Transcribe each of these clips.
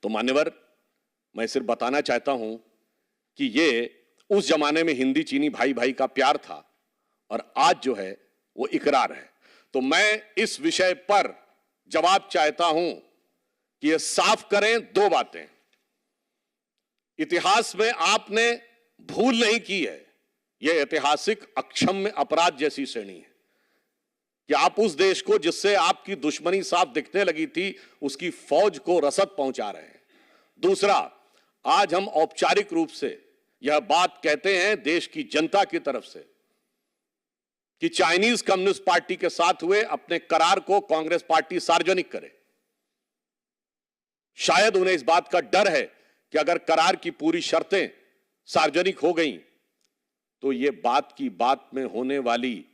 तो मान्यवर, मैं सिर्फ बताना चाहता हूं कि ये उस जमाने में हिंदी चीनी भाई भाई का प्यार था और आज जो है वो इकरार है। तो मैं इस विषय पर जवाब चाहता हूं कि ये साफ करें दो बातें। इतिहास में आपने भूल नहीं की है, यह ऐतिहासिक अक्षम्य अपराध जैसी श्रेणी है कि आप उस देश को जिससे आपकी दुश्मनी साफ दिखने लगी थी, उसकी फौज को रसद पहुंचा रहे हैं। दूसरा, आज हम औपचारिक रूप से यह बात कहते हैं देश की जनता की तरफ से कि चाइनीज कम्युनिस्ट पार्टी के साथ हुए अपने करार को कांग्रेस पार्टी सार्वजनिक करे। शायद उन्हें इस बात का डर है कि अगर करार की पूरी शर्तें सार्वजनिक हो गई तो ये बात की बात में होने वाली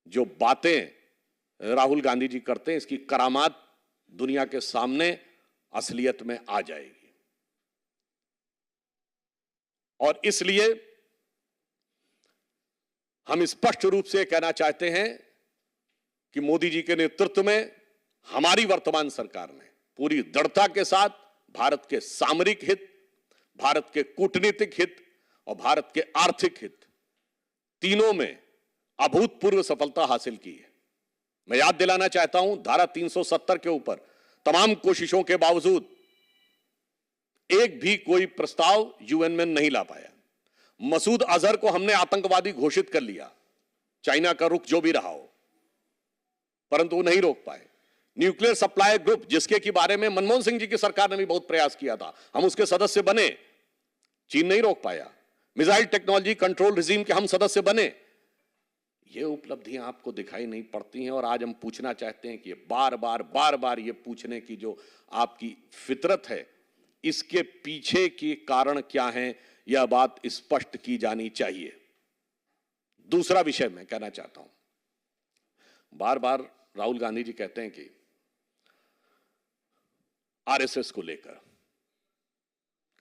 जो बातें राहुल गांधी जी करते हैं, इसकी करामात दुनिया के सामने असलियत में आ जाएगी। और इसलिए हम स्पष्ट रूप से कहना चाहते हैं कि मोदी जी के नेतृत्व में हमारी वर्तमान सरकार ने पूरी दृढ़ता के साथ भारत के सामरिक हित, भारत के कूटनीतिक हित और भारत के आर्थिक हित तीनों में अभूतपूर्व सफलता हासिल की है। मैं याद दिलाना चाहता हूं, धारा 370 के ऊपर तमाम कोशिशों के बावजूद एक भी कोई प्रस्ताव यूएन में नहीं ला पाया। मसूद अजहर को हमने आतंकवादी घोषित कर लिया, चाइना का रुख जो भी रहा हो, परंतु वो नहीं रोक पाए। न्यूक्लियर सप्लाई ग्रुप, जिसके के बारे में मनमोहन सिंह जी की सरकार ने भी बहुत प्रयास किया था, हम उसके सदस्य बने, चीन नहीं रोक पाया। मिसाइल टेक्नोलॉजी कंट्रोल रिजीम के हम सदस्य बने। ये उपलब्धियां आपको दिखाई नहीं पड़ती हैं और आज हम पूछना चाहते हैं कि बार बार ये पूछने की जो आपकी फितरत है, इसके पीछे के कारण क्या हैं, यह बात स्पष्ट की जानी चाहिए। दूसरा विषय मैं कहना चाहता हूं, बार बार राहुल गांधी जी कहते हैं कि आरएसएस को लेकर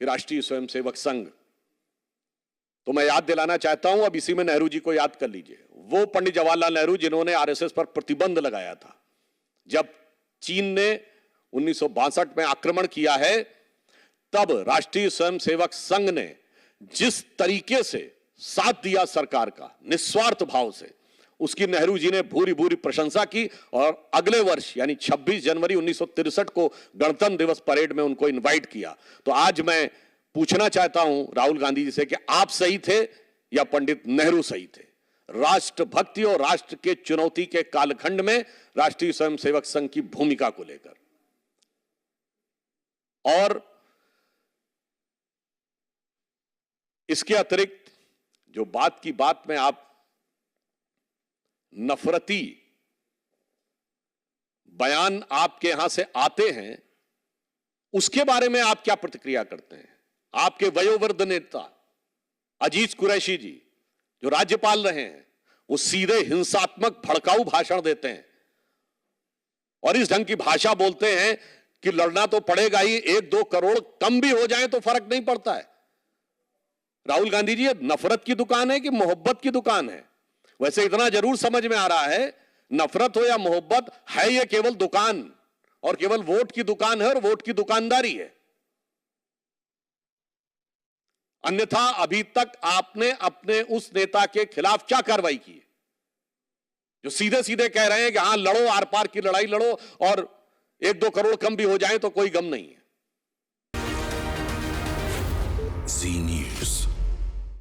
कि राष्ट्रीय स्वयंसेवक संघ, तो मैं याद दिलाना चाहता हूं, अब इसी में नेहरू जी को याद कर लीजिए। वो पंडित जवाहरलाल नेहरू जिन्होंने आरएसएस पर प्रतिबंध लगाया था। जब चीन ने 1962 में आक्रमण किया है, तब राष्ट्रीय स्वयंसेवक संघ ने जिस तरीके से साथ दिया सरकार का निस्वार्थ भाव से, उसकी नेहरू जी ने भूरी भूरी प्रशंसा की और अगले वर्ष यानी 26 जनवरी 1963 को गणतंत्र दिवस परेड में उनको इनवाइट किया। तो आज मैं पूछना चाहता हूं राहुल गांधी जी से कि आप सही थे या पंडित नेहरू सही थे? राष्ट्रभक्ति और राष्ट्र के चुनौती के कालखंड में राष्ट्रीय स्वयंसेवक संघ की भूमिका को लेकर। और इसके अतिरिक्त जो बात की बात में आप नफरती बयान आपके यहां से आते हैं, उसके बारे में आप क्या प्रतिक्रिया करते हैं? आपके वयोवृद्ध नेता अजीज कुरैशी जी, जो राज्यपाल रहे हैं, वो सीधे हिंसात्मक भड़काऊ भाषण देते हैं और इस ढंग की भाषा बोलते हैं कि लड़ना तो पड़ेगा ही, 1-2 करोड़ कम भी हो जाए तो फर्क नहीं पड़ता है। राहुल गांधी जी, ये नफरत की दुकान है कि मोहब्बत की दुकान है? वैसे इतना जरूर समझ में आ रहा है, नफरत हो या मोहब्बत है, ये केवल दुकान और केवल वोट की दुकान है और वोट की दुकानदारी है। अन्यथा अभी तक आपने अपने उस नेता के खिलाफ क्या कार्रवाई की है जो सीधे सीधे कह रहे हैं कि हां लड़ो, आर पार की लड़ाई लड़ो और 1-2 करोड़ कम भी हो जाए तो कोई गम नहीं है। जी न्यूज़।